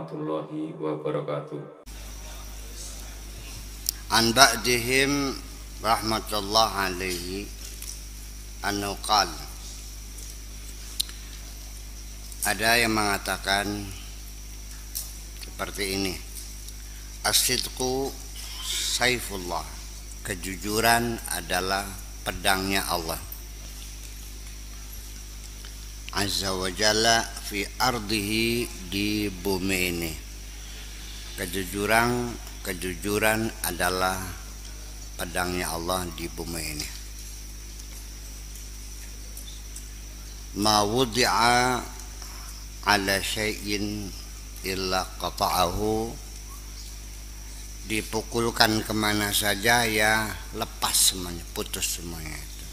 warahmatullahi wabarakatuh. An ba'dihim rahmatullah alaihi anhu qala, ada yang mengatakan seperti ini: as-sidqu saifullah, kejujuran adalah pedangnya Allah azza wa jalla fi ardihi, di bumi ini. Kejujuran adalah pedangnya Allah di bumi ini. Ma wudi'a ala syai'in illa qata'ahu, dipukulkan kemana saja ya lepas semuanya, putus semuanya itu.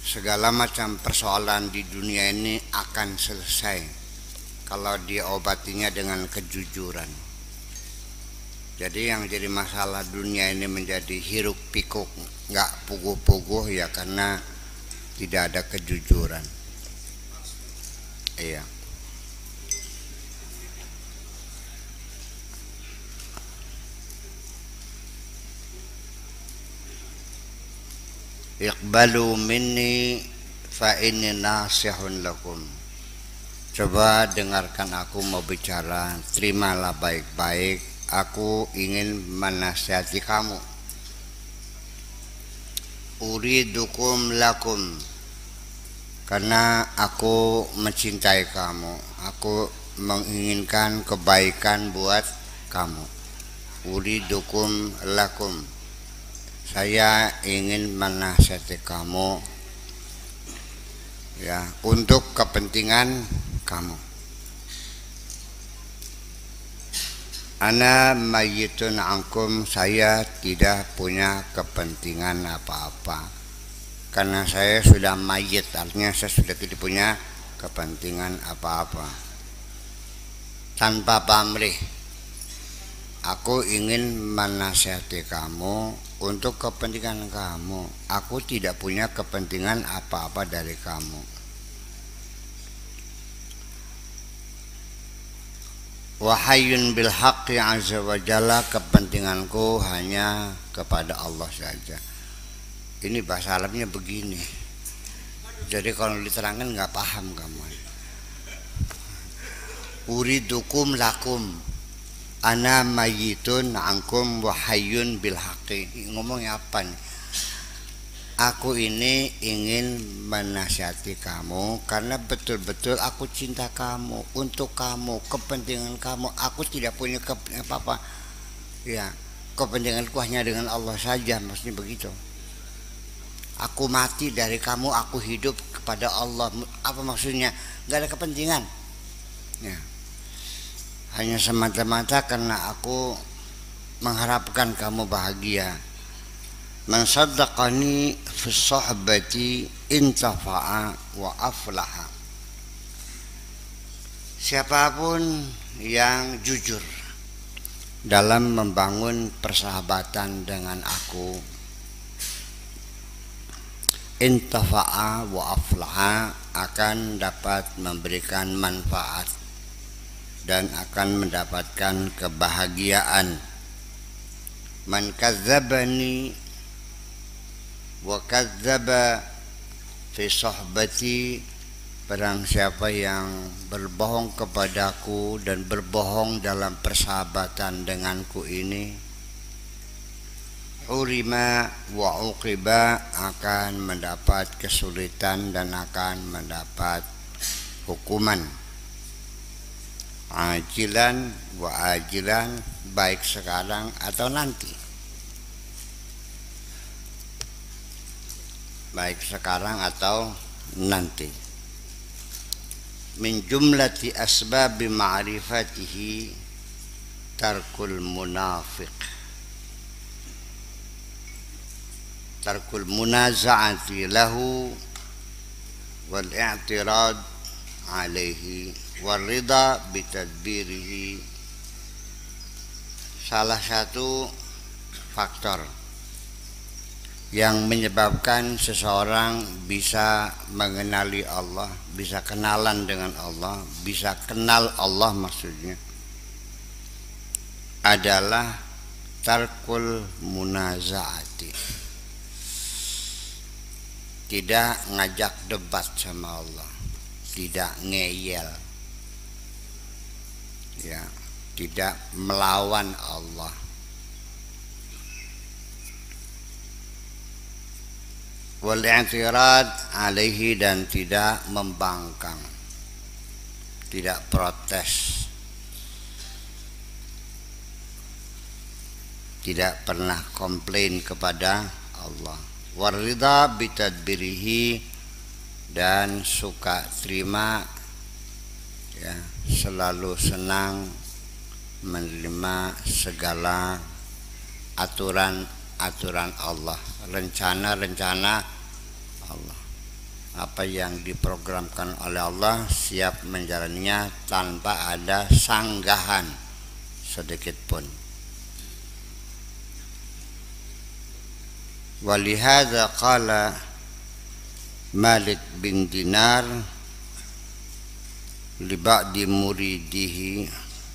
Segala macam persoalan di dunia ini akan selesai kalau diobatinya dengan kejujuran. Jadi yang jadi masalah dunia ini menjadi hiruk pikuk, nggak puguh-puguh ya karena tidak ada kejujuran. Iya. Iqbalu minni fa inni nasihun lakum. Coba dengarkan aku mau bicara, terimalah baik-baik, aku ingin menasihati kamu. Uridukum lakum, karena aku mencintai kamu, aku menginginkan kebaikan buat kamu. Uridukum lakum, saya ingin menasihati kamu ya, untuk kepentingan kamu. Ana mayyitun ankum, saya tidak punya kepentingan apa-apa karena saya sudah mayyit, artinya saya sudah tidak punya kepentingan apa-apa. Tanpa pamrih, aku ingin menasihati kamu untuk kepentingan kamu. Aku tidak punya kepentingan apa-apa dari kamu. Wahayyun bil haqqi azza wa jalla, kepentinganku hanya kepada Allah saja. Ini bahasa Arabnya begini. Jadi kalau diterangkan nggak paham kamu. Uridukum lakum, ana mayyitun ankum wahayyun bil haqqi. Ngomongnya apa nih? Aku ini ingin menasihati kamu karena betul-betul aku cinta kamu, untuk kamu, kepentingan kamu. Aku tidak punya apa-apa. Ya, kepentinganku hanya dengan Allah saja, maksudnya begitu. Aku mati dari kamu, aku hidup kepada Allah. Apa maksudnya? Gak ada kepentingan. Ya. Hanya semata-mata karena aku mengharapkan kamu bahagia. Man saddaqani fi sohbati intafa'a wa aflaha. Siapapun yang jujur dalam membangun persahabatan dengan aku, intafa'a wa aflaha, akan dapat memberikan manfaat dan akan mendapatkan kebahagiaan. Man kadzabani wa kadzaba fi sohbati, barang siapa yang berbohong kepadaku dan berbohong dalam persahabatan denganku ini, urima wa uqiba, akan mendapat kesulitan dan akan mendapat hukuman. Ajilan wa ajilan, baik sekarang atau nanti. Baik sekarang atau nanti. Min jumlati asbabi ma'rifatihi tarkul munafiq, tarkul munaza'ati lahu wal i'tirad alaihi wal rida bitadbirihi. Salah satu faktor yang menyebabkan seseorang bisa mengenali Allah, bisa kenalan dengan Allah, bisa kenal Allah maksudnya, adalah tarkul munazaati, tidak ngajak debat sama Allah, tidak ngeyel, ya, tidak melawan Allah. Wal i'tirad alaihi, dan tidak membangkang, tidak protes, tidak pernah komplain kepada Allah. Waridha bitadbirihi, dan suka terima, ya, selalu senang menerima segala aturan Allah, rencana Allah. Apa yang diprogramkan oleh Allah siap menjalaninya tanpa ada sanggahan sedikit pun. Walihada qala Malik bin Dinar li ba'di muridihi,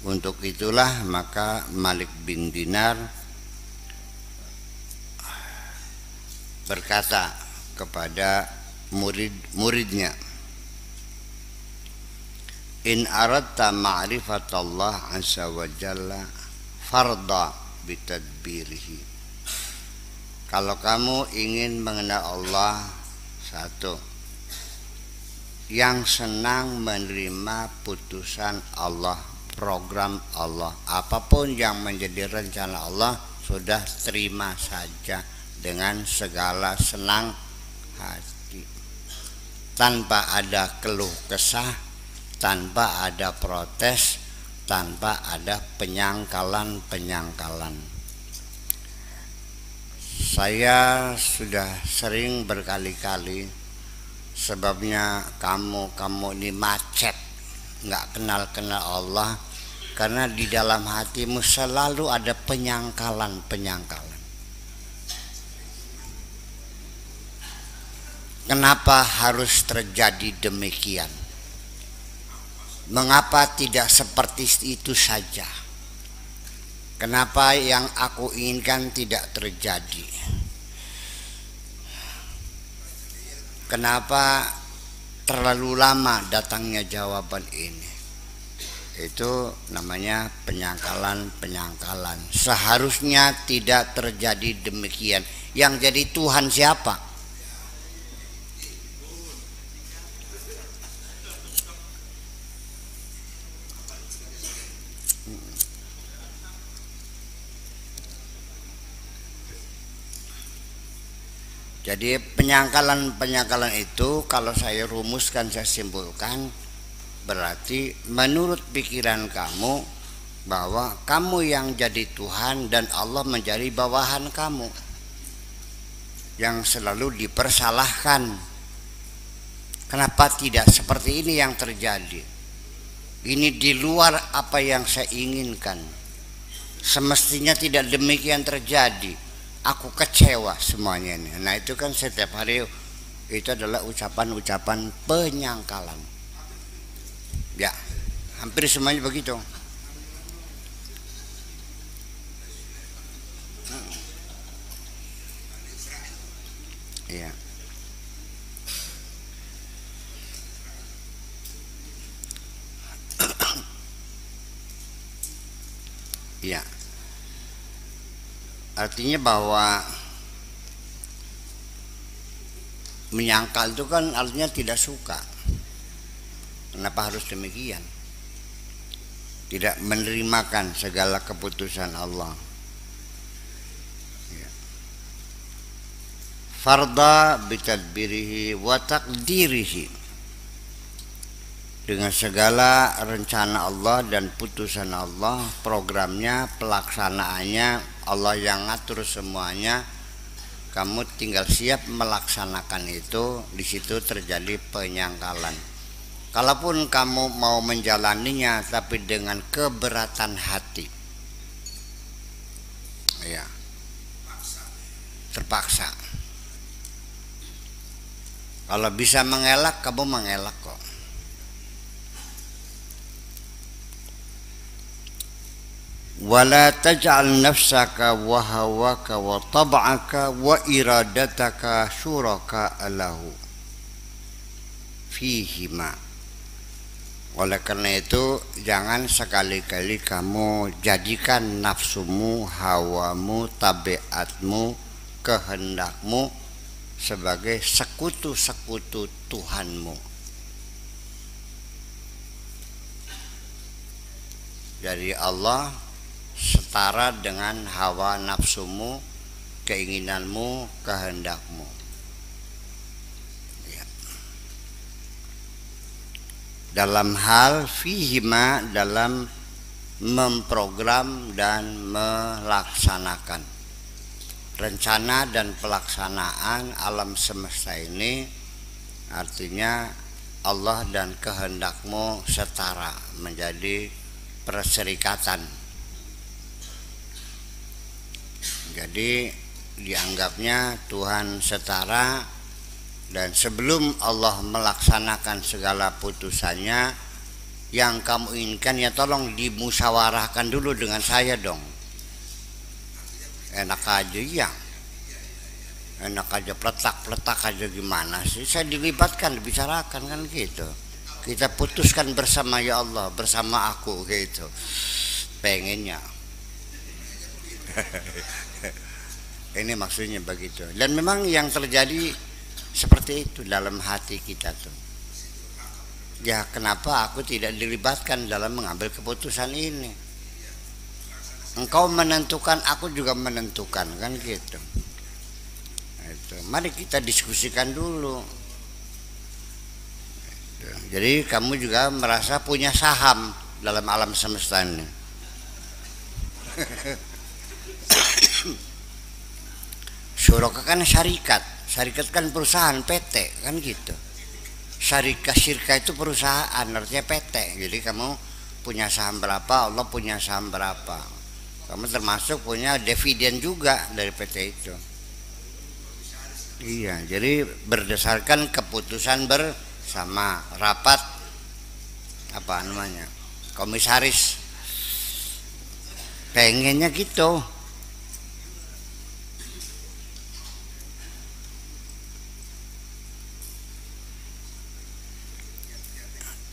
untuk itulah maka Malik bin Dinar berkata kepada muridnya, in aradta ma'rifatallah azza wa jalla farda bitadbirihi. Kalau kamu ingin mengenal Allah, satu, yang senang menerima putusan Allah, program Allah, apapun yang menjadi rencana Allah, sudah terima saja dengan segala senang hati, tanpa ada keluh kesah, tanpa ada protes, tanpa ada penyangkalan. Saya sudah sering berkali-kali, sebabnya kamu ini macet, nggak kenal Allah, karena di dalam hatimu selalu ada penyangkalan. Kenapa harus terjadi demikian? Mengapa tidak seperti itu saja? Kenapa yang aku inginkan tidak terjadi? Kenapa terlalu lama datangnya jawaban ini? Itu namanya penyangkalan. Seharusnya tidak terjadi demikian. Yang jadi Tuhan siapa? Jadi penyangkalan itu kalau saya rumuskan, saya simpulkan, berarti menurut pikiran kamu bahwa kamu yang jadi Tuhan dan Allah menjadi bawahan kamu yang selalu dipersalahkan. Kenapa tidak seperti ini yang terjadi? Ini di luar apa yang saya inginkan. Semestinya tidak demikian terjadi. Aku kecewa semuanya ini. Nah itu kan setiap hari itu adalah ucapan-ucapan penyangkalan. Ya, hampir semuanya begitu. Iya. Iya. Artinya bahwa menyangkal itu kan artinya tidak suka. Kenapa harus demikian? Tidak menerimakan segala keputusan Allah. Ya. Farda bitadbirihi wa taqdirihi, dengan segala rencana Allah dan putusan Allah, programnya, pelaksanaannya, Allah yang ngatur semuanya. Kamu tinggal siap melaksanakan itu. Di situ terjadi penyangkalan. Kalaupun kamu mau menjalaninya tapi dengan keberatan hati, ya, terpaksa, Kalau bisa mengelak, kamu mengelak kok. Wala taj'al nafsaka wa hawaka wa tab'aka wa iradataka syuraka lahu fihima. Oleh karena itu, jangan sekali-kali kamu jadikan nafsumu, hawamu, tabiatmu, kehendakmu sebagai sekutu-sekutu Tuhanmu. Jadi Allah setara dengan hawa nafsumu, keinginanmu, kehendakmu. Ya. Dalam hal fihima, dalam memprogram dan melaksanakan rencana dan pelaksanaan alam semesta ini, artinya Allah dan kehendakmu setara, menjadi perserikatan. Jadi dianggapnya Tuhan setara, dan sebelum Allah melaksanakan segala putusannya, yang kamu inginkan ya tolong dimusyawarahkan dulu dengan saya dong. Enak aja ya, enak aja peletak-peletak aja, gimana sih? Saya dilibatkan, dibicarakan kan gitu. Kita putuskan bersama, ya Allah, bersama aku gitu. Pengennya. Ini maksudnya begitu. Dan memang yang terjadi seperti itu dalam hati kita tuh. Ya kenapa aku tidak dilibatkan dalam mengambil keputusan ini? Engkau menentukan, aku juga menentukan, kan gitu. Itu. Mari kita diskusikan dulu. Itu. Jadi kamu juga merasa punya saham dalam alam semesta ini. Syuraka kan syarikat, syarikat kan perusahaan, PT, kan gitu. Syirka itu perusahaan, artinya PT. Jadi kamu punya saham berapa, Allah punya saham berapa. Kamu termasuk punya dividen juga dari PT itu. Iya, jadi berdasarkan keputusan bersama, rapat apa namanya, komisaris, pengennya gitu.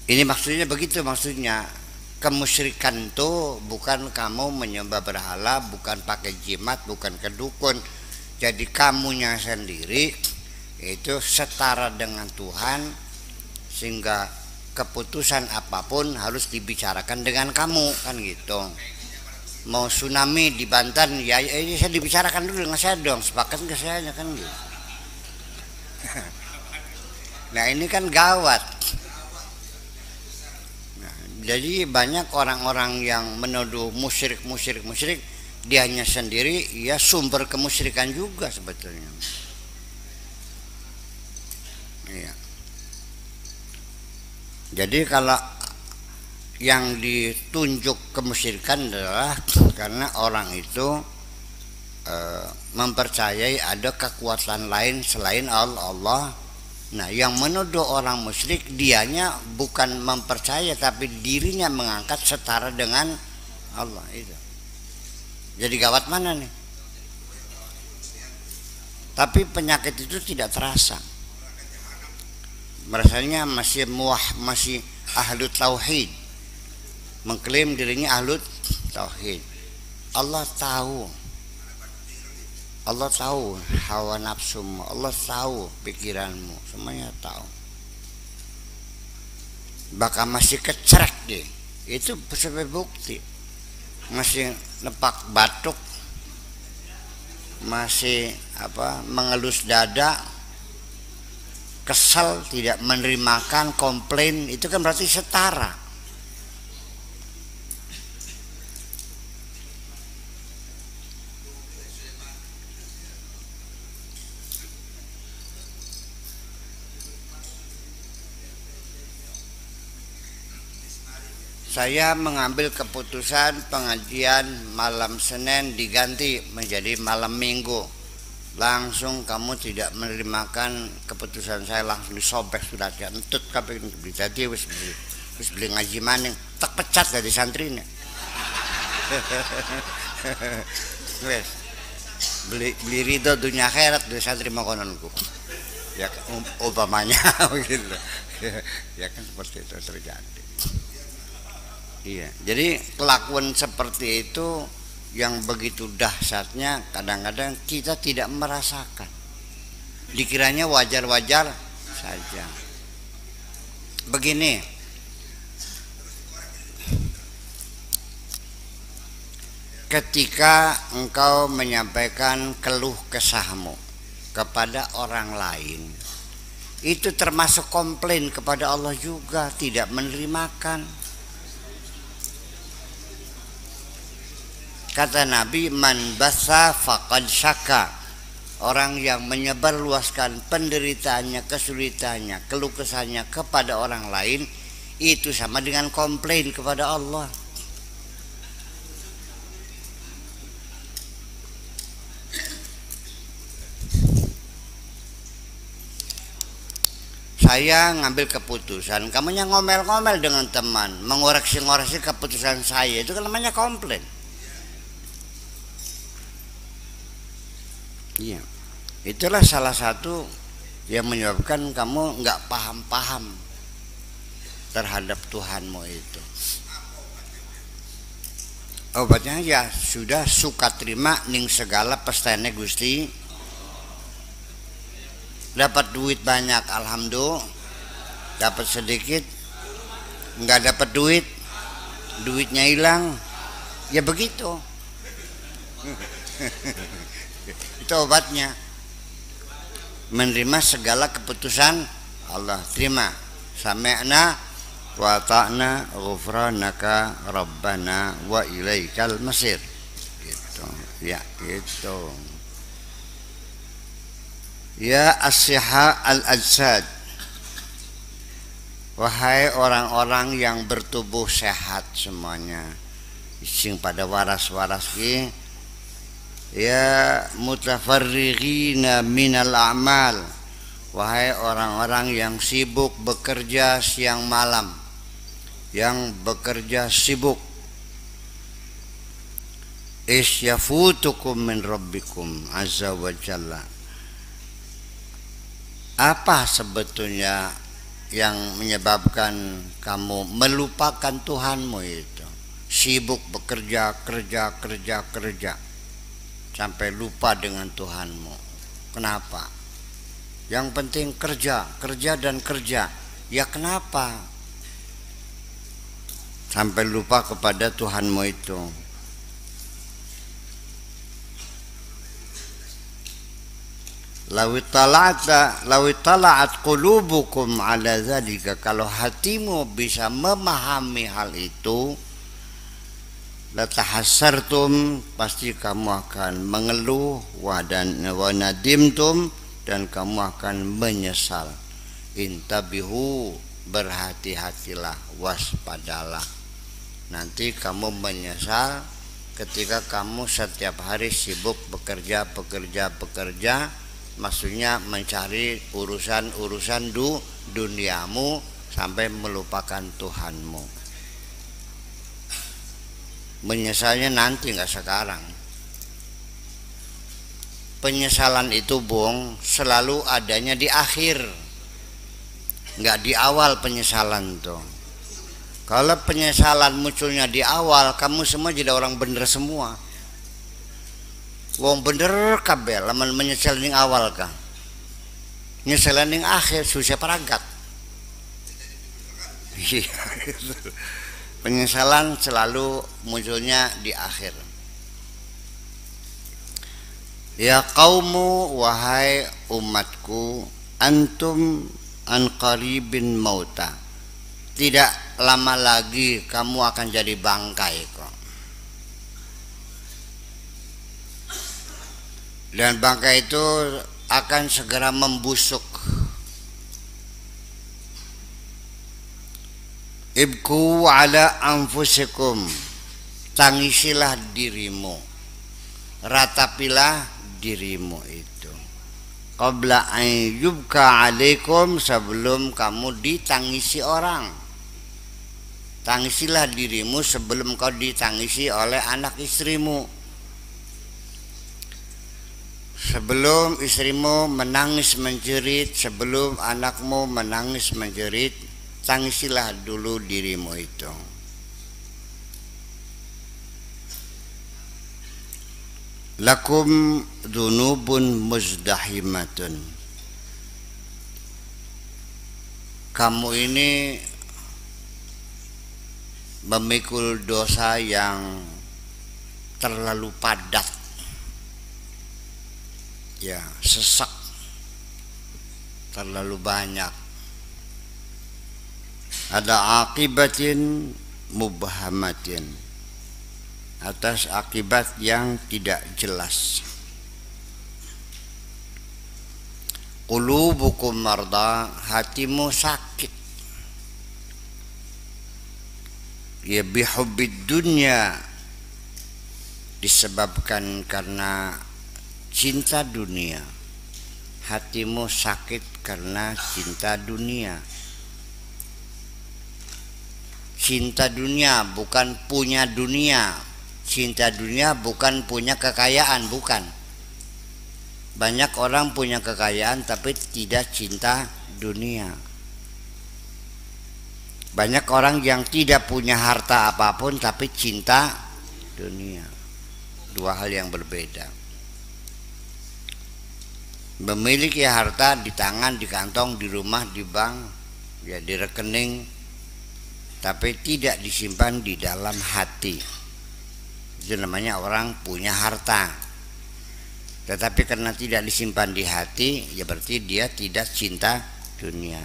Ini maksudnya begitu, maksudnya kemusyrikan itu bukan kamu menyembah berhala, bukan pakai jimat, bukan ke dukun. Jadi kamunya sendiri itu setara dengan Tuhan, sehingga keputusan apapun harus dibicarakan dengan kamu, kan gitu. Mau tsunami di Banten, ya ini saya dibicarakan dulu dengan saya dong, sepakat ke saya, kan gitu. Nah ini kan gawat. Jadi banyak orang-orang yang menuduh musyrik, dianya sendiri ya sumber kemusyrikan juga sebetulnya. Iya. Jadi kalau yang ditunjuk kemusyrikan adalah karena orang itu mempercayai ada kekuatan lain selain Allah. Nah, yang menuduh orang musyrik, dianya bukan mempercaya, tapi dirinya mengangkat setara dengan Allah itu. Jadi gawat mana nih? Tapi penyakit itu tidak terasa. Merasanya masih ahlu tauhid, mengklaim dirinya ahlu tauhid. Allah tahu hawa nafsumu, Allah tahu pikiranmu, semuanya tahu. Bahkan masih kecerek deh, itu sebagai bukti. Masih nepak batuk, masih mengelus dada, kesal, tidak menerimakan, komplain, itu kan berarti setara. Saya mengambil keputusan pengajian malam Senin diganti menjadi malam Minggu. langsung kamu tidak menerimakan keputusan saya, langsung disobek suratnya, entut kabeh jadi wis beli ngaji maning tak pecat dari santrinya. Wes beli ridho dunia akhirat dari santri makonanku ya umpamanya begitu ya kan, seperti itu terjadi. Iya, jadi kelakuan seperti itu yang begitu dahsyatnya kadang-kadang kita tidak merasakan, dikiranya wajar-wajar saja. Begini, ketika engkau menyampaikan keluh kesahmu kepada orang lain, itu termasuk komplain kepada Allah juga, tidak menerimakan. Kata Nabi, man basa faqad syaka. Orang yang menyebarluaskan penderitaannya, kesulitannya, keluh kesahnya kepada orang lain, itu sama dengan komplain kepada Allah. Saya ngambil keputusan, kamunya ngomel-ngomel dengan teman, mengoreksi-ngoreksi keputusan saya, itu kan namanya komplain. Iya, itulah salah satu yang menyebabkan kamu nggak paham-paham terhadap Tuhanmu itu. Obatnya ya sudah suka terima ning segala pestane Gusti. Dapat duit banyak, alhamdulillah. Dapat sedikit, nggak dapat duit, duitnya hilang, ya begitu. Itu obatnya, menerima segala keputusan Allah. Terima, sami'na wa ta'na ghufranaka rabbana wa ilaikal masir. Gitu ya, gitu. Ya as-siha al-ajsad, wahai orang-orang yang bertubuh sehat semuanya, sing pada waras-waras ki, ya mutafarrighina minal a'mal, wahai orang-orang yang sibuk bekerja siang malam, yang bekerja sibuk, isyafutukum min rabbikum azza wa jalla. Apa sebetulnya yang menyebabkan kamu melupakan Tuhanmu itu? Sibuk bekerja, kerja sampai lupa dengan Tuhanmu. Kenapa? Yang penting kerja dan kerja. Ya kenapa? Sampai lupa kepada Tuhanmu itu. Lawi tala'at qulubukum ala zalika, kalau hatimu bisa memahami hal itu, latahassartum, pasti kamu akan mengeluh, wa nadimtum, dan kamu akan menyesal. Intabihu, berhati-hatilah, waspadalah. Nanti kamu menyesal ketika kamu setiap hari sibuk bekerja, maksudnya mencari urusan duniamu sampai melupakan Tuhanmu. Menyesalnya nanti, nggak sekarang. Penyesalan itu bung selalu adanya di akhir, nggak di awal penyesalan tuh. Kalau penyesalan munculnya di awal, kamu semua jadi orang bener semua. Wong bener kabeh lamun menyesal ning awal kah? Nyesalan ning akhir susah perangkat. Penyesalan selalu munculnya di akhir. Ya qaumu, wahai umatku, antum an qaribin mauta. Tidak lama lagi kamu akan jadi bangkai kok. Dan bangkai itu akan segera membusuk. Ibku ala anfusikum, tangisilah dirimu, ratapilah dirimu itu. Qabla an yubka alaikum, sebelum kamu ditangisi orang. Tangisilah dirimu sebelum kau ditangisi oleh anak istrimu. Sebelum istrimu menangis menjerit, sebelum anakmu menangis menjerit, tangisilah dulu dirimu itu. Lakum dzunubun muzdahimatun. Kamu ini memikul dosa yang terlalu padat, ya, sesak, terlalu banyak. Ada akibatin mubhamatin, atas akibat yang tidak jelas. Qulubukum marda, hatimu sakit. Ya bihubbid dunya, disebabkan karena cinta dunia. Hatimu sakit karena cinta dunia. Cinta dunia bukan punya dunia. Cinta dunia bukan punya kekayaan, bukan. Banyak orang punya kekayaan tapi tidak cinta dunia. Banyak orang yang tidak punya harta apapun tapi cinta dunia. Dua hal yang berbeda. Memiliki harta di tangan, di kantong, di rumah, di bank, ya di rekening, tapi tidak disimpan di dalam hati. Itu namanya orang punya harta. Tetapi karena tidak disimpan di hati, ya berarti dia tidak cinta dunia.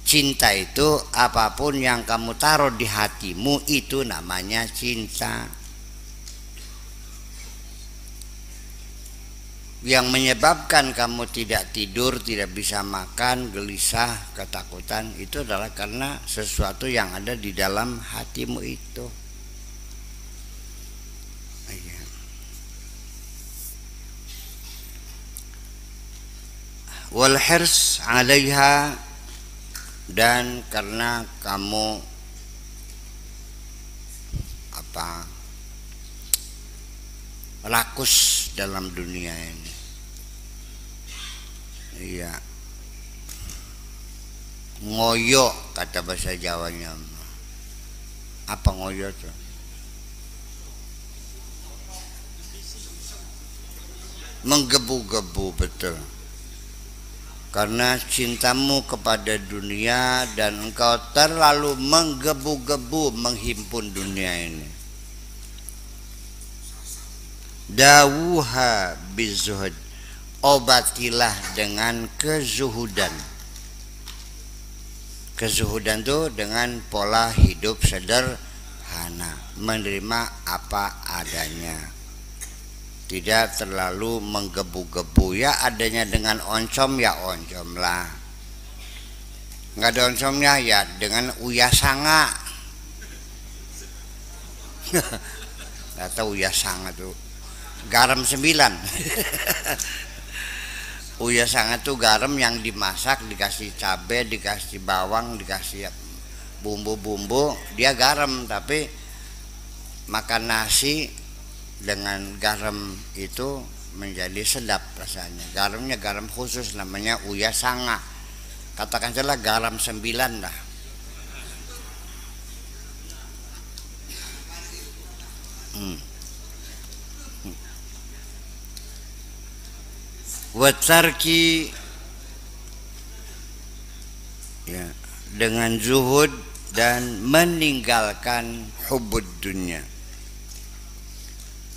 Cinta itu apapun yang kamu taruh di hatimu, itu namanya cinta. Yang menyebabkan kamu tidak tidur, tidak bisa makan, gelisah, ketakutan, itu adalah karena sesuatu yang ada di dalam hatimu itu. Wal hirs 'alaiha, dan karena kamu rakus dalam dunia ini. Iya. Ngoyo kata bahasa Jawanya. Apa ngoyo tuh? Menggebu-gebu, betul. Karena cintamu kepada dunia dan engkau terlalu menggebu-gebu menghimpun dunia ini. Dawuha bizuhud, obatilah dengan kezuhudan. Kezuhudan itu dengan pola hidup sederhana, menerima apa adanya. Tidak terlalu menggebu-gebu, ya adanya dengan oncom ya oncom lah. Nggak ada oncomnya ya dengan uyasanga. Nggak tahu uyasanga tuh. Garam 9. Uyasanga tuh garam yang dimasak, dikasih cabai, dikasih bawang, dikasih bumbu-bumbu, dia garam. Tapi makan nasi dengan garam itu menjadi sedap rasanya. Garamnya garam khusus, namanya uyasanga. Katakan saja garam 9 lah. Watarki, ya, dengan zuhud dan meninggalkan hubud dunia.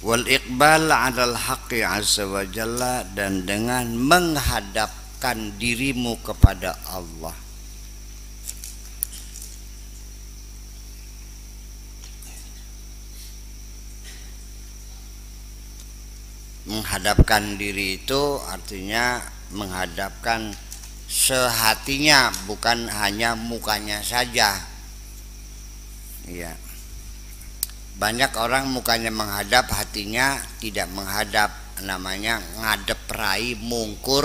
Wal iqbal 'alal haqqi 'azza wa jalla, dan dengan menghadapkan dirimu kepada Allah. Menghadapkan diri itu artinya menghadapkan sehatinya, bukan hanya mukanya saja. Iya. Banyak orang mukanya menghadap, hatinya tidak menghadap. namanya ngadep rai mungkur.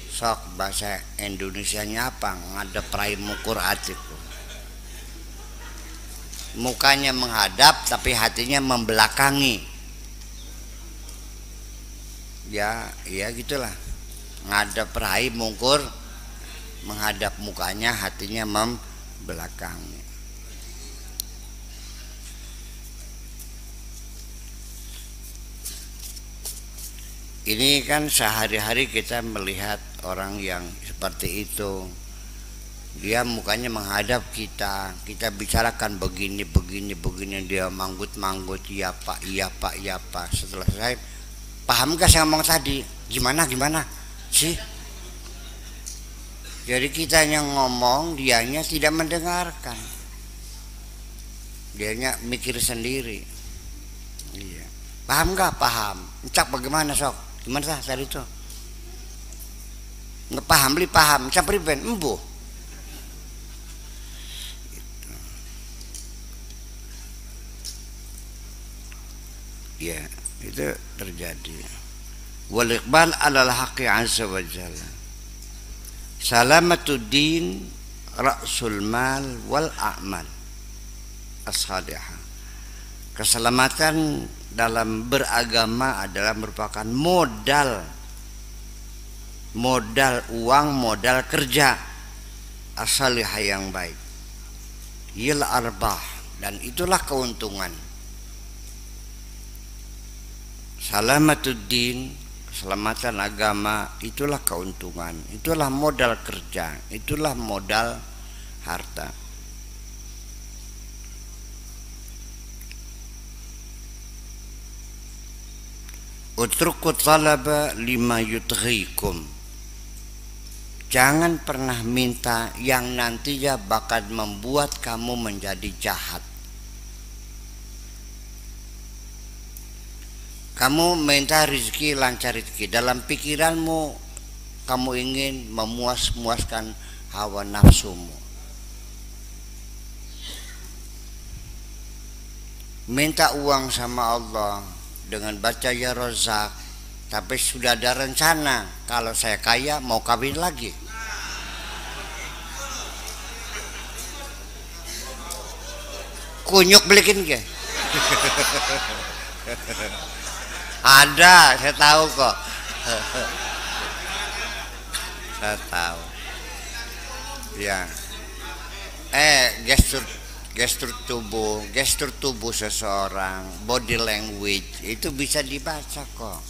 Sok bahasa Indonesianya apa? Ngadep rai mungkur atik. Mukanya menghadap tapi hatinya membelakangi. Ya gitulah. Ngadep rai mungkur, menghadap mukanya, hatinya membelakangi. Ini kan sehari-hari kita melihat orang yang seperti itu. Dia mukanya menghadap kita, kita bicarakan begini, dia manggut-manggut, iya pak. Setelah selesai, paham gak saya ngomong tadi? Gimana sih? Jadi kita yang ngomong, dianya tidak mendengarkan. Dianya mikir sendiri. Iya. Paham gak? Paham. Cak bagaimana sok? Gimana sah tadi itu? Nggak paham, beli paham. Cak priben, embuh. Ya, itu terjadi. Wal iqbal 'alal haqqi 'azza wa jalla. Salamatud-din ra'sul mal wal a'mal as-salihah. Keselamatan dalam beragama adalah merupakan modal uang, modal kerja as-salihah yang baik. Yil arbah, dan itulah keuntungan. Salamatuddin, keselamatan agama, itulah keuntungan, itulah modal kerja, itulah modal harta. Utruku talaba lima yudghikum. Jangan pernah minta yang nantinya bakal membuat kamu menjadi jahat. Kamu minta rezeki, lancar rezeki. Dalam pikiranmu kamu ingin memuaskan hawa nafsumu. Minta uang sama Allah dengan baca ya Rozak, tapi sudah ada rencana kalau saya kaya mau kawin lagi. Kunyuk belikin ke? Ada, saya tahu kok. Saya tahu. Ya. Gestur tubuh seseorang, body language itu bisa dibaca kok.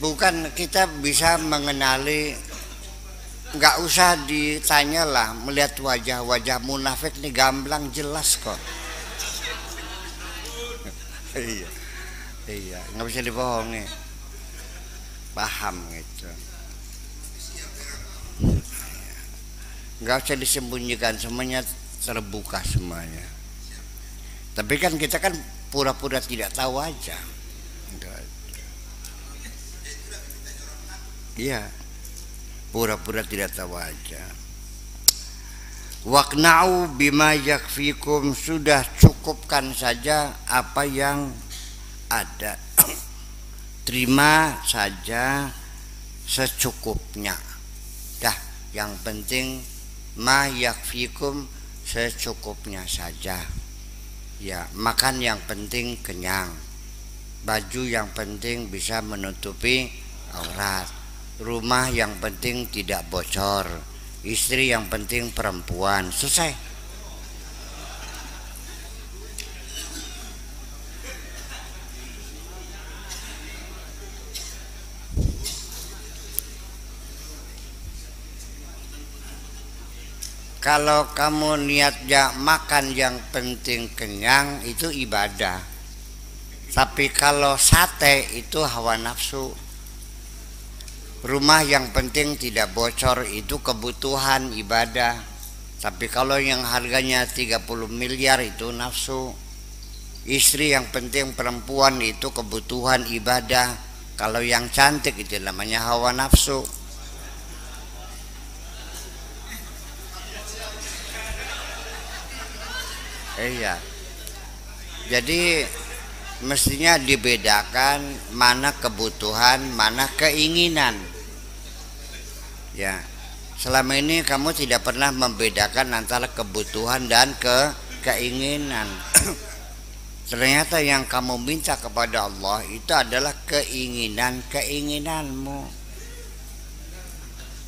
Bukan kita bisa mengenali, nggak usah ditanya lah, melihat wajah munafik nih gamblang jelas kok. Iya, nggak bisa dibohongi. Paham gitu. Nggak usah disembunyikan, semuanya terbuka semuanya. Tapi kan kita kan pura-pura tidak tahu aja. Iya, pura-pura tidak tahu aja. Waqna'u bima yakfikum, sudah cukupkan saja apa yang ada. Terima saja secukupnya. Dah, yang penting ma yakfikum, secukupnya saja. Ya, makan yang penting kenyang. Baju yang penting bisa menutupi aurat. Rumah yang penting tidak bocor. Istri yang penting perempuan. Selesai. Kalau kamu niatnya makan yang penting kenyang, itu ibadah. Tapi kalau sate itu hawa nafsu. Rumah yang penting tidak bocor itu kebutuhan ibadah. Tapi kalau yang harganya 30 miliar itu nafsu. Istri yang penting perempuan itu kebutuhan ibadah. Kalau yang cantik itu namanya hawa nafsu. Iya. Jadi mestinya dibedakan mana kebutuhan, mana keinginan. Ya, selama ini kamu tidak pernah membedakan antara kebutuhan dan keinginan. Ternyata yang kamu minta kepada Allah itu adalah keinginanmu.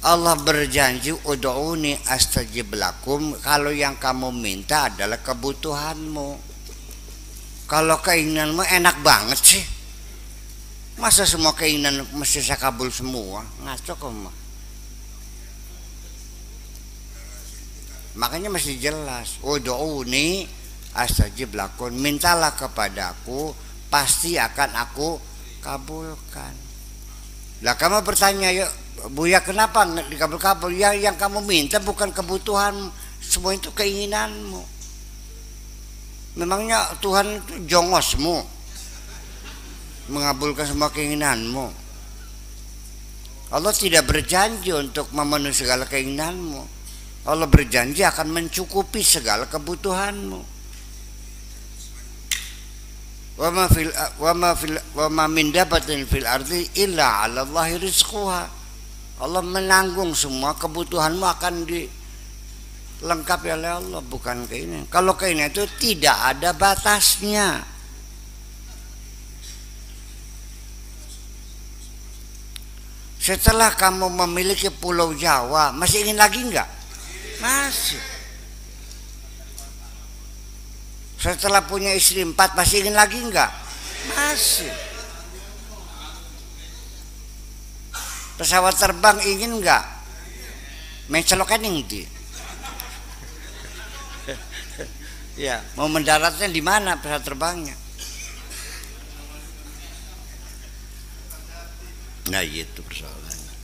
Allah berjanji ud'uni astajib lakum, kalau yang kamu minta adalah kebutuhanmu. Kalau keinginanmu enak banget sih, masa semua keinginan mesti saya kabul semua? Ngaco kamu. Makanya mesti jelas, ud'uni astajib lakum, mintalah kepadaku pasti akan aku kabulkan. Lah kamu bertanya, yuk Buya, kenapa nggak dikabul-kabul? Ya, yang kamu minta bukan kebutuhan, semua itu keinginanmu. Memangnya Tuhan itu jongosmu mengabulkan semua keinginanmu? Allah tidak berjanji untuk memenuhi segala keinginanmu. Allah berjanji akan mencukupi segala kebutuhanmu. Wa ma min dabatin fil ardi illa 'ala Allahi rizquha. Allah menanggung semua kebutuhanmu, akan dilengkapi oleh Allah, bukan keinginan. Kalau keinginan itu tidak ada batasnya. Setelah kamu memiliki Pulau Jawa, masih ingin lagi enggak? Masih. Setelah punya istri 4, masih ingin lagi enggak? Masih. Pesawat terbang ingin enggak? Mencelokan ini. Ya, mau mendaratnya di mana pesawat terbangnya? Nah, itu persoalannya.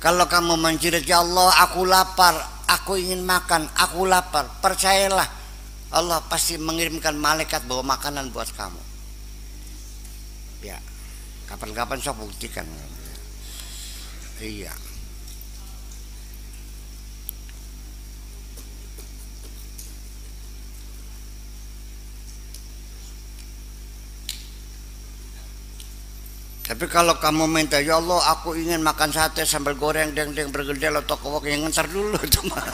Kalau kamu menjerit, ya Allah, aku lapar, aku ingin makan, aku lapar, percayalah, Allah pasti mengirimkan malaikat bawa makanan buat kamu. Ya, kapan-kapan saya buktikan. Iya. Tapi kalau kamu minta, ya Allah, aku ingin makan sate sambal goreng deng-deng bergedel atau kowok, yang ntar dulu itu mah.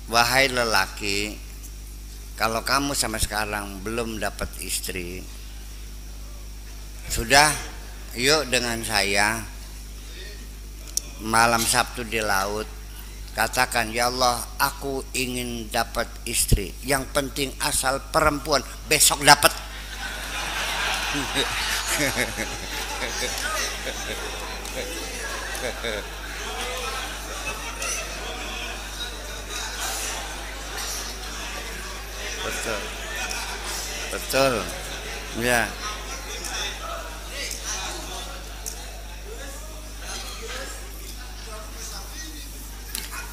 Wahai lelaki, kalau kamu sampai sekarang belum dapat istri, sudah, yuk dengan saya malam Sabtu di laut, katakan, ya Allah, aku ingin dapat istri, yang penting asal perempuan, besok dapat. Betul, betul, ya.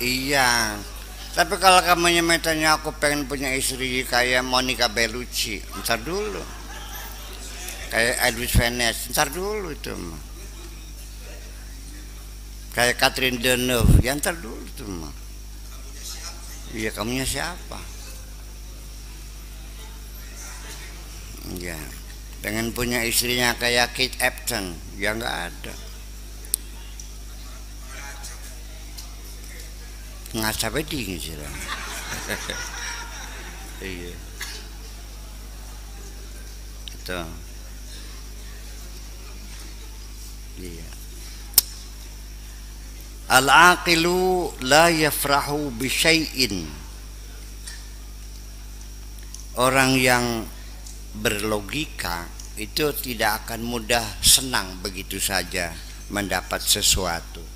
Iya. Tapi kalau kamu nyatanya aku pengen punya istri kayak Monica Bellucci, ntar dulu. Kayak Edwidge Venice, ntar dulu itu mah. Kayak Catherine Deneuve, ya ntar dulu itu mah. Iya, kamunya siapa? Ya, pengen punya istrinya kayak Kate Upton, ya nggak ada. Ngaca wedding sih lah. Iya, itu. Iya. Al-aqilu la yafrahu bi syai'in. Orang yang berlogika itu tidak akan mudah senang begitu saja mendapat sesuatu.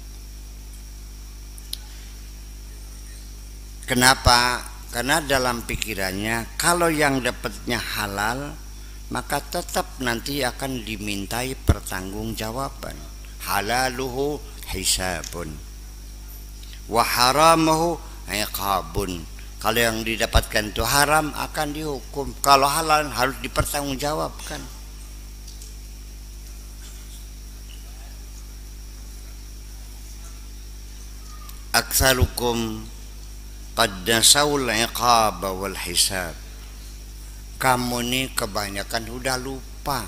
Kenapa? Karena dalam pikirannya kalau yang dapatnya halal, maka tetap nanti akan dimintai pertanggungjawaban. Halaluhu hisabun wa haramuhu iqabun. Kalau yang didapatkan itu haram akan dihukum, kalau halal harus dipertanggungjawabkan. aktsarukum qad nasawul iqaba wal hisab. Kamu nih kebanyakan udah lupa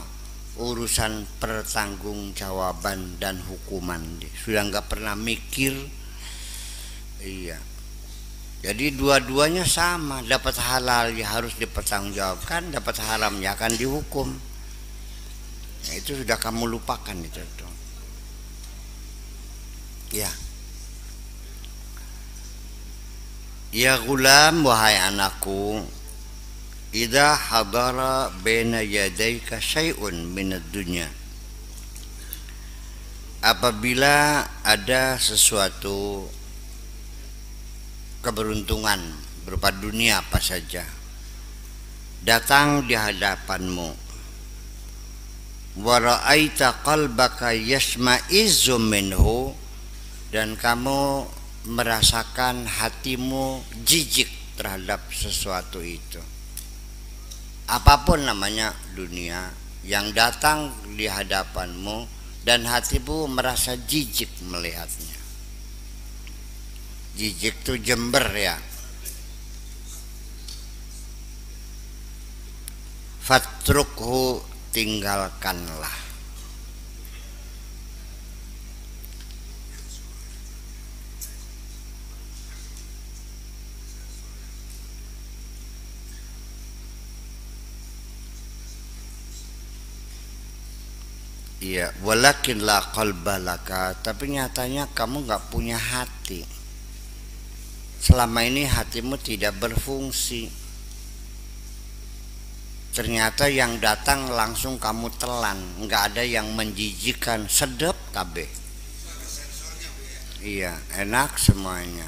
urusan pertanggungjawaban dan hukuman, sudah nggak pernah mikir. Iya, jadi dua-duanya sama, dapat halal ya harus dipertanggungjawabkan, dapat haram ya akan dihukum. Nah, itu sudah kamu lupakan itu tuh. Ya, ya gulam, wahai anakku, idza hadara baina yadayka syai'un minad dunya, apabila ada sesuatu keberuntungan berupa dunia apa saja datang di hadapanmu, wa ra'aita qalbaka yasma'izzu minhu, dan kamu merasakan hatimu jijik terhadap sesuatu itu, apapun namanya dunia yang datang di hadapanmu dan hatimu merasa jijik melihatnya. Jijik itu jember ya. Fatrukhu, tinggalkanlah. Iya, walakin la qalba laka, tapi nyatanya kamu nggak punya hati. Selama ini hatimu tidak berfungsi. Ternyata yang datang langsung kamu telan, nggak ada yang menjijikkan, sedep kabeh. Iya, enak semuanya.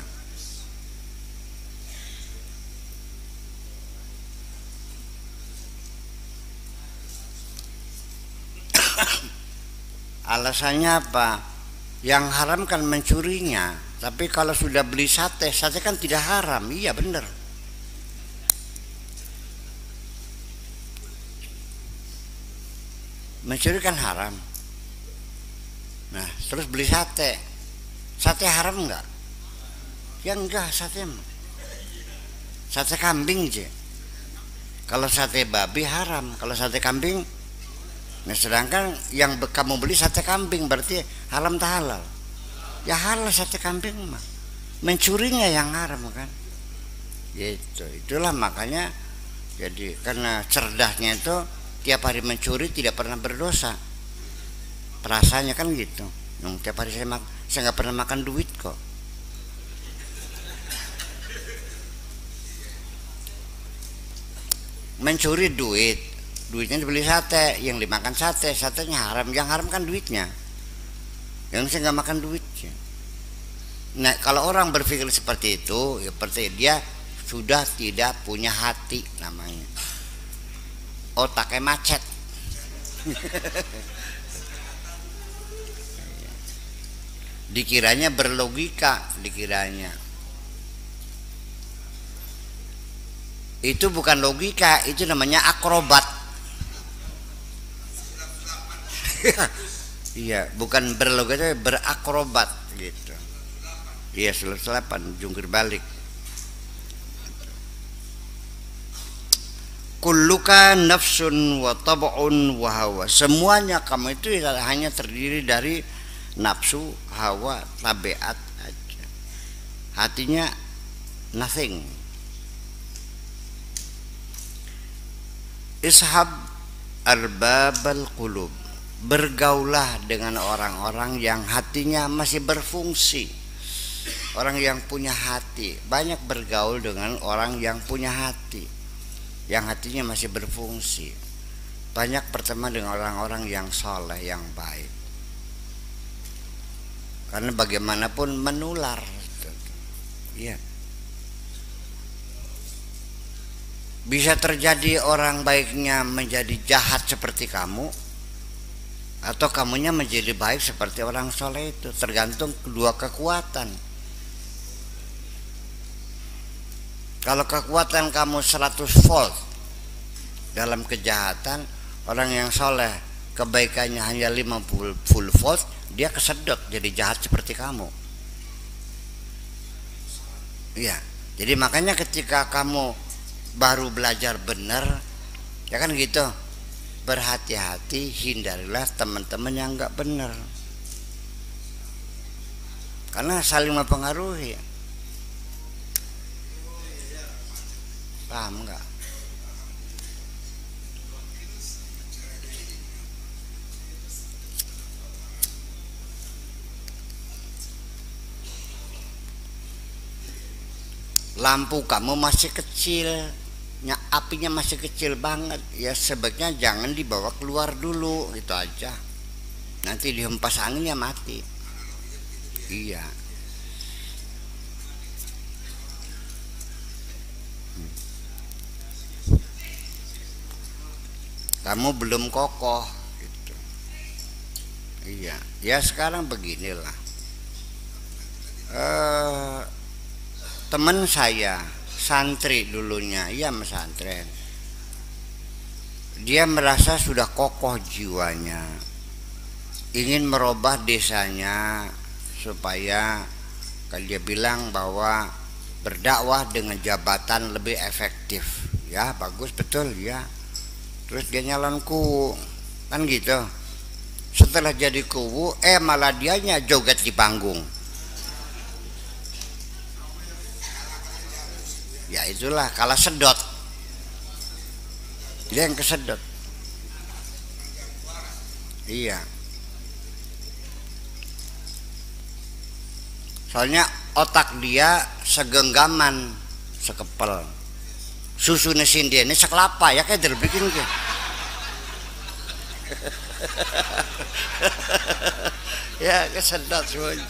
Alasannya apa? Yang haram kan mencurinya, tapi kalau sudah beli sate, sate kan tidak haram. Iya benar. Mencuri kan haram. Nah, terus beli sate, sate haram enggak? Ya enggak, sate kambing aja. Kalau sate babi haram, kalau sate kambing. Nah, sedangkan yang kamu beli sate kambing berarti haram tak halal? Ya halal sate kambing mah. Mencurinya yang haram kan? Gitu. Itulah makanya jadi karena cerdasnya itu tiap hari mencuri tidak pernah berdosa. Perasaannya kan gitu. Tiap hari saya nggak pernah makan duit kok. Mencuri duitnya dibeli sate, yang dimakan satenya haram, yang haram kan duitnya, yang saya nggak makan duitnya. Nah, kalau orang berpikir seperti itu, ya berarti dia sudah tidak punya hati namanya, otaknya macet. Dikiranya berlogika, dikiranya itu bukan logika, itu namanya akrobat. Iya, bukan berlogika, berakrobat gitu. Iya, selapan jungkir balik. Kulluka nafsun wa tab'un wa hawa. Semuanya kamu itu hanya terdiri dari nafsu, hawa, tabiat aja. Hatinya nothing. Ishab arbabal qulub, bergaulah dengan orang-orang yang hatinya masih berfungsi, orang yang punya hati. Banyak bergaul dengan orang yang punya hati, yang hatinya masih berfungsi. Banyak berteman dengan orang-orang yang soleh, yang baik, karena bagaimanapun menular. Iya, bisa terjadi orang baiknya menjadi jahat seperti kamu, atau kamunya menjadi baik seperti orang soleh itu, tergantung kedua kekuatan. Kalau kekuatan kamu 100 volt dalam kejahatan, orang yang soleh kebaikannya hanya 50 volt, dia kesedot jadi jahat seperti kamu. Iya. Jadi makanya ketika kamu baru belajar benar, ya kan gitu. Berhati-hati, hindarilah teman-teman yang nggak benar. Karena saling mempengaruhi. Paham nggak? Lampu kamu masih kecil, apinya masih kecil banget, ya sebaiknya jangan dibawa keluar dulu, itu aja. Nanti dihempas anginnya mati. Iya. Kamu belum kokoh gitu. Iya. Ya sekarang beginilah. Teman saya santri dulunya, iya pesantren. Dia merasa sudah kokoh jiwanya, ingin merubah desanya supaya kalau dia bilang bahwa berdakwah dengan jabatan lebih efektif. Ya bagus, betul ya. Terus dia nyalon kuwu, kan gitu. Setelah jadi kuwu, malah dianya joget di panggung. Ya itulah, kalah sedot. Dia yang kesedot. Iya. Soalnya otak dia segenggaman, sekepel. Susu nesin dia ini sekelapa ya kayak terbikin ke. Ya kesedot semuanya.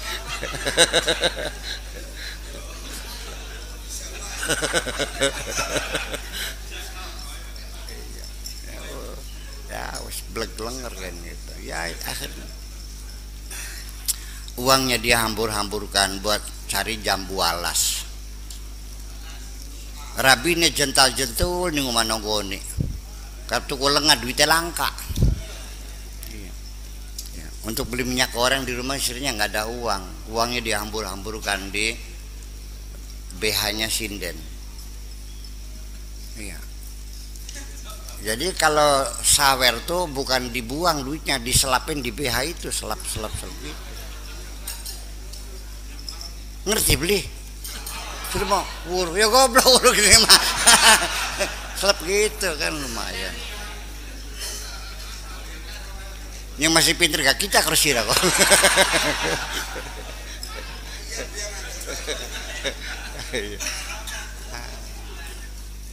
Ya wis bleg-blenger kan gitu. Ya akhirnya uangnya dia hambur-hamburkan buat cari jambu alas. Rabine jental-jentul ning omah nonggone. Kartu kulengan duitnya langka. Iya. Ya, untuk beli minyak goreng di rumah istrinya nggak ada uang. Uangnya dihambur-hamburkan di BH-nya sinden. Iya. Jadi kalau sawer tuh bukan dibuang duitnya, diselapin di BH itu, selap gitu. Ngerti beli? Sudah mau wur, ya goblok wur gini mah. Selap gitu kan lumayan. Yang masih pinter gak kita kersira kok.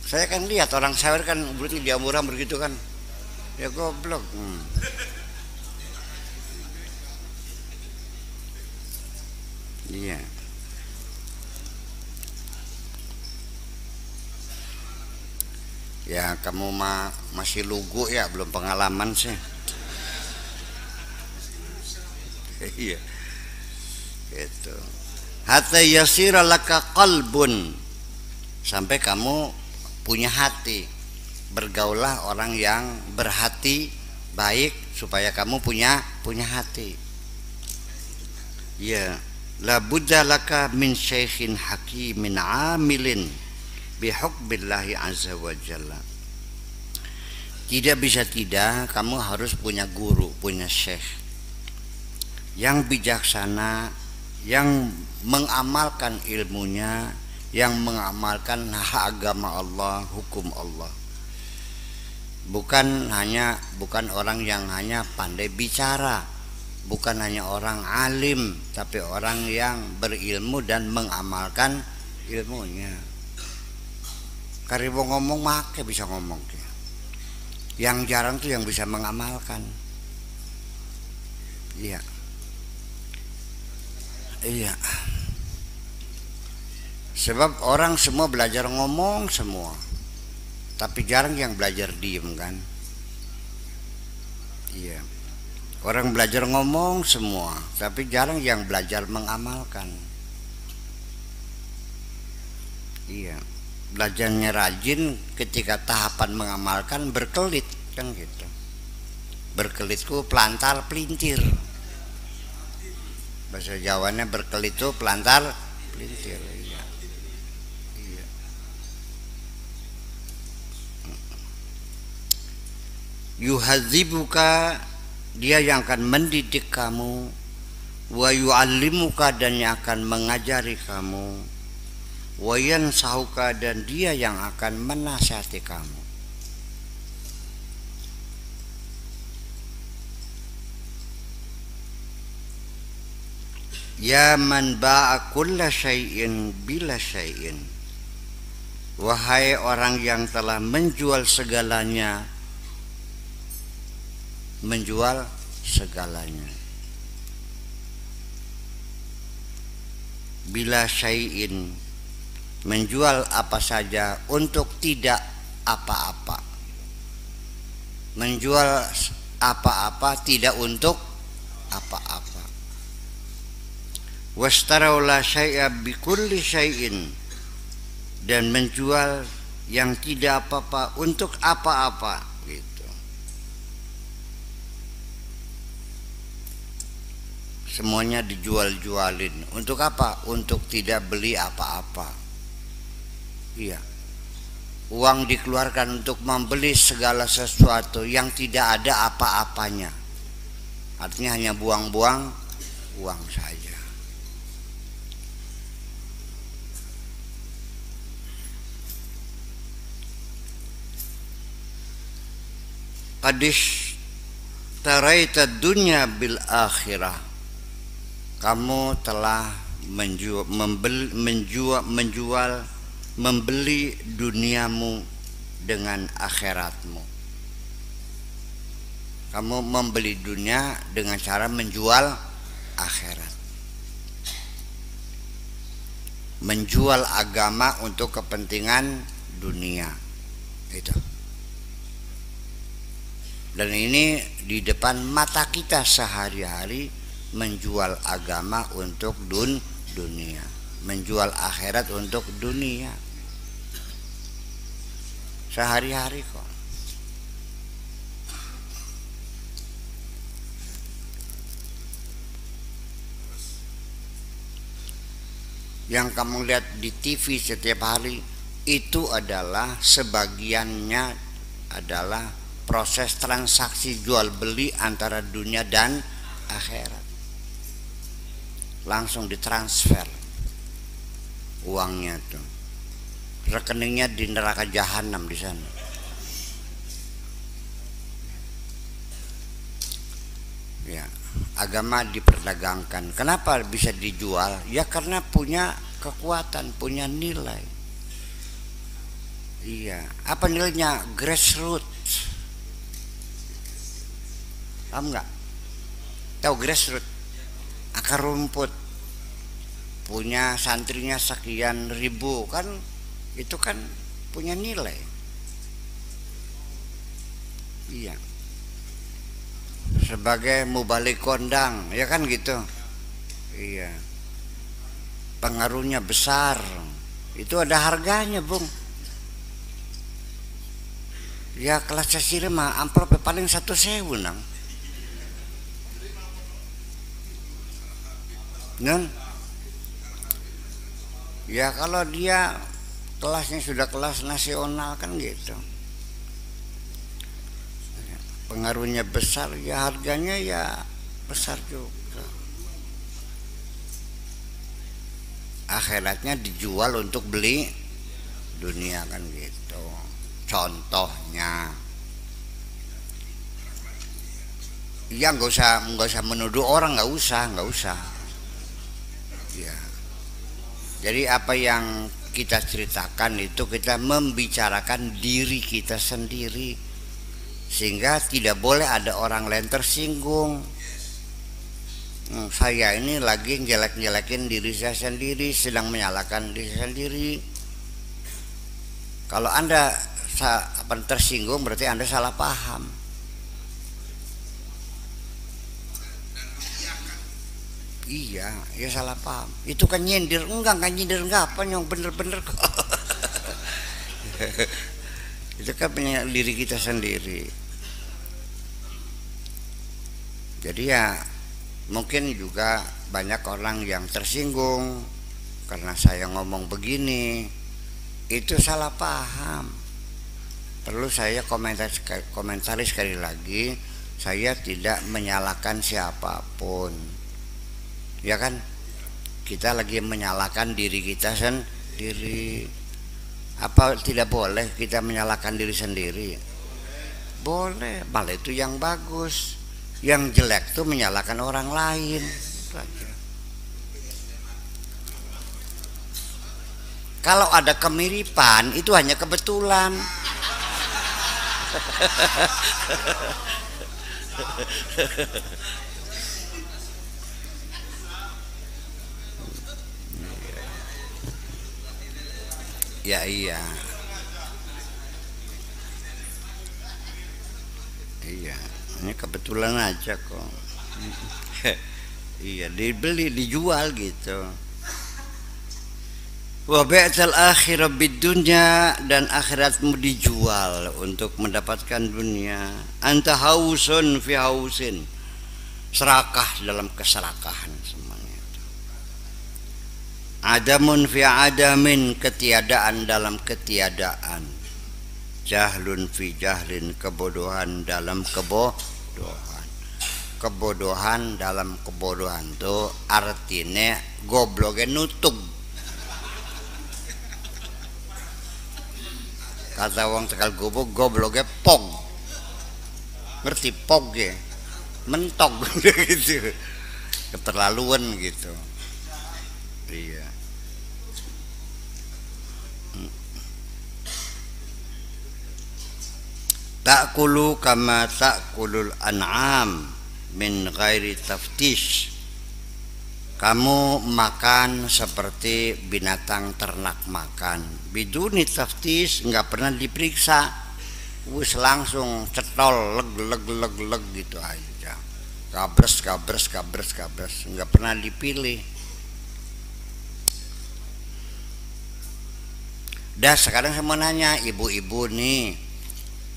Saya kan lihat orang sawer kan berarti diambur-ambur begitu kan. Ya goblok. Iya. Ya kamu masih lugu ya, belum pengalaman sih. Iya. Itu. Hatta yasira laka qalbun, sampai kamu punya hati. Bergaulah orang yang berhati baik supaya kamu punya hati. Ya, la budda laka min syaikhin hakimin amilin bihukbillahi azza wa jalla. Tidak bisa tidak, kamu harus punya guru, punya syekh yang bijaksana, yang mengamalkan ilmunya, yang mengamalkan agama Allah, hukum Allah. Bukan orang yang hanya pandai bicara, bukan hanya orang alim, tapi orang yang berilmu dan mengamalkan ilmunya. Karibu ngomong make bisa ngomong. Yang jarang tuh yang bisa mengamalkan. Iya. Iya. Sebab orang semua belajar ngomong semua, tapi jarang yang belajar diem kan. Iya. Orang belajar ngomong semua, tapi jarang yang belajar mengamalkan. Iya. Belajarnya rajin, ketika tahapan mengamalkan berkelit kan gitu. Berkelitku pelantar pelintir. Bahasa Jawanya berkelit itu pelantar pelintir. Iya. yuhadzibuka, dia yang akan mendidik kamu, wa yu'allimuka, dan yang akan mengajari kamu, wa yansahuka, dan dia yang akan menasihati kamu. Ya man ba'a kulla syai'in bila syai'in, wahai orang yang telah menjual segalanya, menjual segalanya, bila syai'in, menjual apa saja untuk tidak apa-apa, menjual apa-apa tidak untuk apa-apa. Wastaraulah syai'a bikulli syai'in, dan menjual yang tidak apa-apa untuk apa-apa gitu. Semuanya dijual-jualin. Untuk apa? Untuk tidak beli apa-apa. Iya. Uang dikeluarkan untuk membeli segala sesuatu yang tidak ada apa-apanya. Artinya hanya buang-buang uang saja. Qadis taraita dunya bil akhirah, kamu telah membeli duniamu dengan akhiratmu. Kamu membeli dunia dengan cara menjual akhirat, menjual agama untuk kepentingan dunia itu. Dan ini di depan mata kita sehari-hari, menjual agama untuk dunia, menjual akhirat untuk dunia, sehari-hari kok. Yang kamu lihat di TV setiap hari itu adalah sebagiannya adalah proses transaksi jual beli antara dunia dan akhirat. Langsung ditransfer uangnya tuh, rekeningnya di neraka jahanam di sana. Ya, agama diperdagangkan. Kenapa bisa dijual? Ya karena punya kekuatan, punya nilai. Iya, apa nilainya? Grassroots. Paham nggak? Tahu grassroots? Akar rumput. Punya santrinya sekian ribu, kan itu kan punya nilai. Iya. Sebagai mubalik kondang, ya kan gitu. Iya. Pengaruhnya besar. Itu ada harganya, Bung. Ya kelas sasiri mah amplop paling 1.000 nang. Nun? Ya kalau dia kelasnya sudah kelas nasional kan gitu, pengaruhnya besar, ya harganya ya besar juga. Akhiratnya dijual untuk beli dunia kan gitu. Contohnya, ya nggak usah menuduh orang, nggak usah. Ya. Jadi apa yang kita ceritakan itu kita membicarakan diri kita sendiri, sehingga tidak boleh ada orang lain tersinggung. Saya ini lagi jelek-jelekin diri saya sendiri, sedang menyalahkan diri saya sendiri. Kalau Anda tersinggung berarti Anda salah paham. Iya, ya salah paham. Itu kan nyindir, enggak nyindir, enggak apa yang bener-bener kok. Itu kan punya diri kita sendiri. Jadi ya mungkin juga banyak orang yang tersinggung karena saya ngomong begini. Itu salah paham. perlu saya komentari sekali lagi, saya tidak menyalahkan siapapun, ya kan? Kita lagi menyalahkan diri kita sendiri. Apa tidak boleh kita menyalahkan diri sendiri? Boleh, malah itu yang bagus. Yang jelek tuh menyalahkan orang lain. Kalau ada kemiripan itu hanya kebetulan. Ya iya. Iya, ini kebetulan aja kok. Iya, dibeli, dijual gitu. Wa bi'tal akhirah bidunya, dan akhiratmu dijual untuk mendapatkan dunia. Anta hausun fi hausin, serakah dalam keserakahan semuanya itu. Adamun fi adamin, ketiadaan dalam ketiadaan. Jahlun fi jahlin, kebodohan dalam kebodohan. Kebodohan dalam kebodohan itu artinya gobloknya nutug. Kata wong Tegal Gubuk, gobloknya pong. Ngerti pong ya? Mentok gitu. Keterlaluan gitu. Iya. Ta'kulu kama ta'kulul an'am min ghairi taftish. Kamu makan seperti binatang ternak makan, biduni taftish, nggak pernah diperiksa, wis langsung cetol leg gitu aja, gabres, nggak pernah dipilih. Dah sekarang saya mau nanya ibu-ibu nih,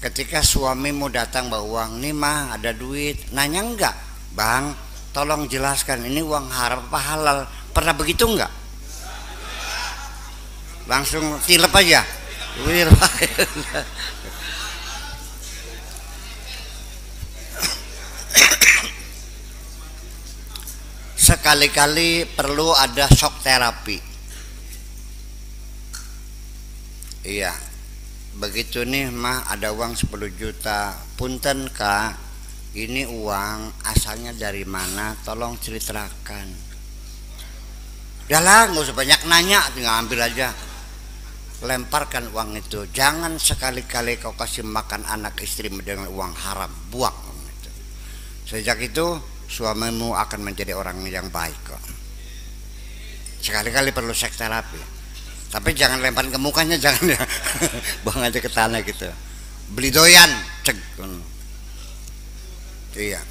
ketika suamimu datang bawa uang, nih mah ada duit, nanya enggak, bang? Tolong jelaskan ini uang haram apa halal? Pernah begitu enggak? Langsung tilep aja. Sekali-kali perlu ada shock terapi. Iya. Begitu nih mah ada uang 10 juta. Punten kak, ini uang asalnya dari mana? Tolong ceritakan. Udah nggak usah banyak nanya, tinggal ambil aja. Lemparkan uang itu. Jangan sekali-kali kau kasih makan anak istri dengan uang haram. Buang itu. Sejak itu suamimu akan menjadi orang yang baik kok. Sekali-kali perlu seks terapi. Tapi jangan lemparin ke mukanya, jangan ya. Buang aja ke tanah gitu. Beli doyan, cek. Iya.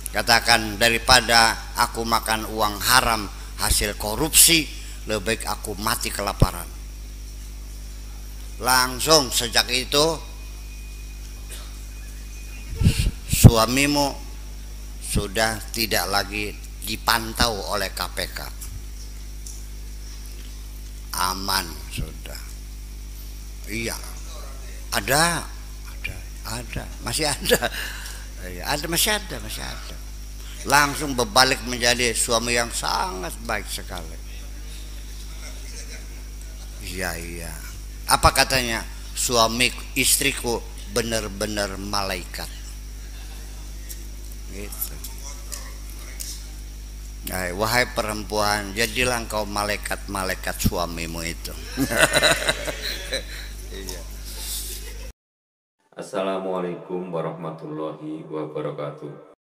Katakan, daripada aku makan uang haram hasil korupsi, lebih baik aku mati kelaparan. Langsung sejak itu suamimu sudah tidak lagi dipantau oleh KPK. Aman sudah. Iya. Ada, masih ada. Masih ada. Langsung berbalik menjadi suami yang sangat baik sekali. Iya. Apa katanya? Suami istriku benar-benar malaikat. Gitu. Wahai perempuan, jadilah engkau malaikat suamimu itu. Iya. Assalamualaikum warahmatullahi wabarakatuh.